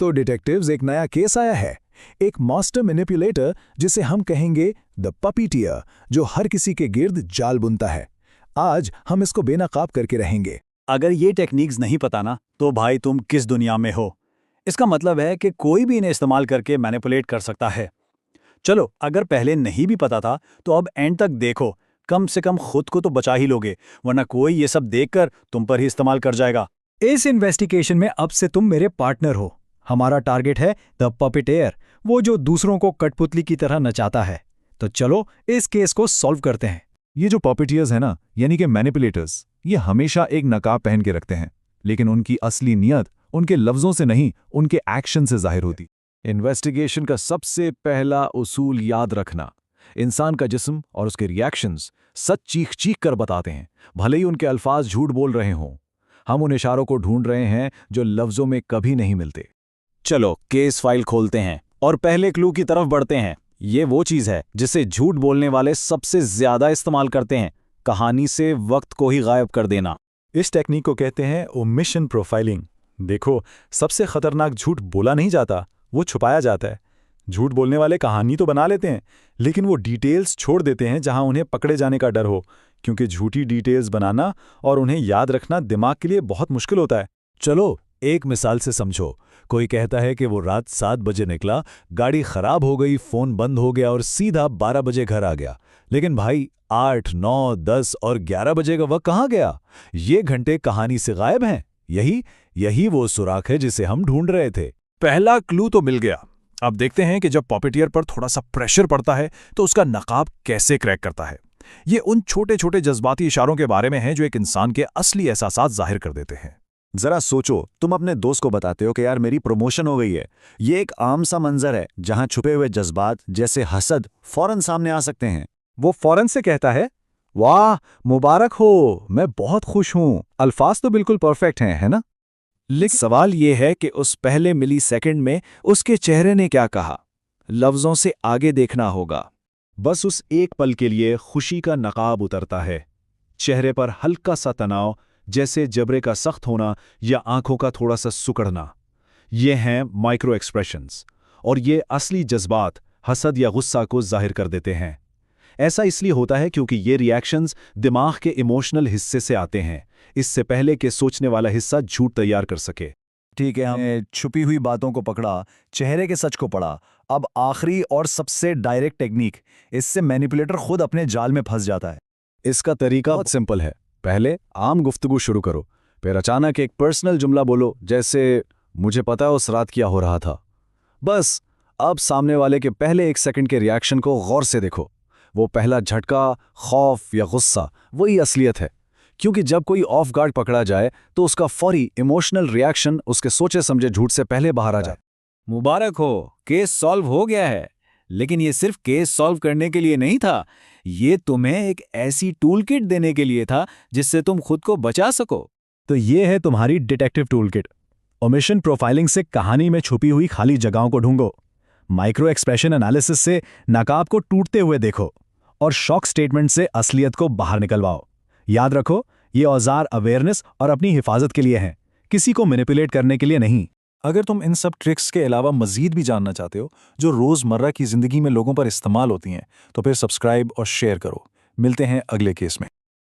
तो डिटेक्टिव्स एक नया केस आया है। एक मास्टर मैनिपुलेटर जिसे हम कहेंगे द पपीटियर, जो हर किसी के गिर्द जाल बुनता है। आज हम इसको बेनकाब करके रहेंगे। अगर ये टेक्निक्स नहीं पता ना, तो भाई तुम किस दुनिया में हो। इसका मतलब है कि कोई भी इन्हें इस्तेमाल करके मैनिपुलेट कर सकता है। चलो, अगर पहले नहीं भी पता था तो अब एंड तक देखो, कम से कम खुद को तो बचा ही लोगे, वरना कोई ये सब देखकर तुम पर ही इस्तेमाल कर जाएगा। इस इन्वेस्टिगेशन में अब से तुम मेरे पार्टनर हो। हमारा टारगेट है द पपेटेयर, वो जो दूसरों को कठपुतली की तरह नचाता है। तो चलो इस केस को सॉल्व करते हैं। ये जो पॉपिटियर्स है ना, यानी कि मैनिपुलेटर्स, ये हमेशा एक नकाब पहन के रखते हैं, लेकिन उनकी असली नियत उनके लफ्जों से नहीं, उनके एक्शन से जाहिर होती। इन्वेस्टिगेशन का सबसे पहला उसूल याद रखना, इंसान का जिस्म और उसके रिएक्शंस सच चीख चीख कर बताते हैं, भले ही उनके अल्फाज झूठ बोल रहे हों। हम उन इशारों को ढूंढ रहे हैं जो लफ्जों में कभी नहीं मिलते। चलो केस फाइल खोलते हैं और पहले क्लू की तरफ बढ़ते हैं। ये वो चीज है जिसे झूठ बोलने वाले सबसे ज्यादा इस्तेमाल करते हैं, कहानी से वक्त को ही गायब कर देना। इस टेक्निक को कहते हैं ओमिशन प्रोफाइलिंग। देखो, सबसे खतरनाक झूठ बोला नहीं जाता, वो छुपाया जाता है। झूठ बोलने वाले कहानी तो बना लेते हैं, लेकिन वो डिटेल्स छोड़ देते हैं जहां उन्हें पकड़े जाने का डर हो, क्योंकि झूठी डिटेल्स बनाना और उन्हें याद रखना दिमाग के लिए बहुत मुश्किल होता है। चलो एक मिसाल से समझो। कोई कहता है कि वो रात 7 बजे निकला, गाड़ी खराब हो गई, फोन बंद हो गया और सीधा 12 बजे घर आ गया। लेकिन भाई 8, 9, 10 और 11 बजे का वक्त कहाँ गया? ये घंटे कहानी से गायब हैं। यही वो सुराख है जिसे हम ढूंढ रहे थे। पहला क्लू तो मिल गया। अब देखते हैं कि जब पॉपिटियर पर थोड़ा सा प्रेशर पड़ता है तो उसका नकाब कैसे क्रैक करता है। ये उन छोटे छोटे जज्बाती इशारों के बारे में है जो एक इंसान के असली एहसासात जाहिर कर देते हैं। जरा सोचो, तुम अपने दोस्त को बताते हो कि यार मेरी प्रमोशन हो गई है। ये एक आम सा मंजर है जहां छुपे हुए जज्बात जैसे हसद फौरन सामने आ सकते हैं। वो फौरन से कहता है, वाह मुबारक हो, मैं बहुत खुश हूं। अल्फाज तो बिल्कुल परफेक्ट हैं, है ना? लेकिन सवाल ये है कि उस पहले मिलीसेकंड में उसके चेहरे ने क्या कहा। लफ्जों से आगे देखना होगा। बस उस एक पल के लिए खुशी का नकाब उतरता है, चेहरे पर हल्का सा तनाव जैसे जबड़े का सख्त होना या आंखों का थोड़ा सा सुकड़ना। ये हैं माइक्रो एक्सप्रेशंस, और ये असली जज्बात हसद या गुस्सा को जाहिर कर देते हैं। ऐसा इसलिए होता है क्योंकि ये रिएक्शंस दिमाग के इमोशनल हिस्से से आते हैं, इससे पहले कि सोचने वाला हिस्सा झूठ तैयार कर सके। ठीक है, हमने छुपी हुई बातों को पकड़ा, चेहरे के सच को पढ़ा। अब आखिरी और सबसे डायरेक्ट टेक्निक, इससे मैनिपुलेटर खुद अपने जाल में फंस जाता है। इसका तरीका बहुत सिंपल है। पहले आम गुफ्तगू शुरू करो, फिर अचानक एक पर्सनल जुमला बोलो, जैसे मुझे पता है उस रात क्या हो रहा था। बस अब सामने वाले के पहले 1 सेकंड के रिएक्शन को गौर से देखो। वो पहला झटका, खौफ या गुस्सा, वही असलियत है। क्योंकि जब कोई ऑफ गार्ड पकड़ा जाए तो उसका फौरी इमोशनल रिएक्शन उसके सोचे समझे झूठ से पहले बाहर आ जाए। मुबारक हो, केस सॉल्व हो गया है। लेकिन ये सिर्फ केस सॉल्व करने के लिए नहीं था, ये तुम्हें एक ऐसी टूल किट देने के लिए था जिससे तुम खुद को बचा सको। तो ये है तुम्हारी detective tool kit. Omission profiling से कहानी में छुपी हुई खाली जगहों को ढूंढो, माइक्रो एक्सप्रेशन एनालिसिस से नकाब को टूटते हुए देखो, और शॉक स्टेटमेंट से असलियत को बाहर निकलवाओ। याद रखो, ये औजार अवेयरनेस और अपनी हिफाजत के लिए हैं, किसी को मैनिपुलेट करने के लिए नहीं। अगर तुम इन सब ट्रिक्स के अलावा मजीद भी जानना चाहते हो जो रोजमर्रा की जिंदगी में लोगों पर इस्तेमाल होती हैं, तो फिर सब्सक्राइब और शेयर करो। मिलते हैं अगले केस में।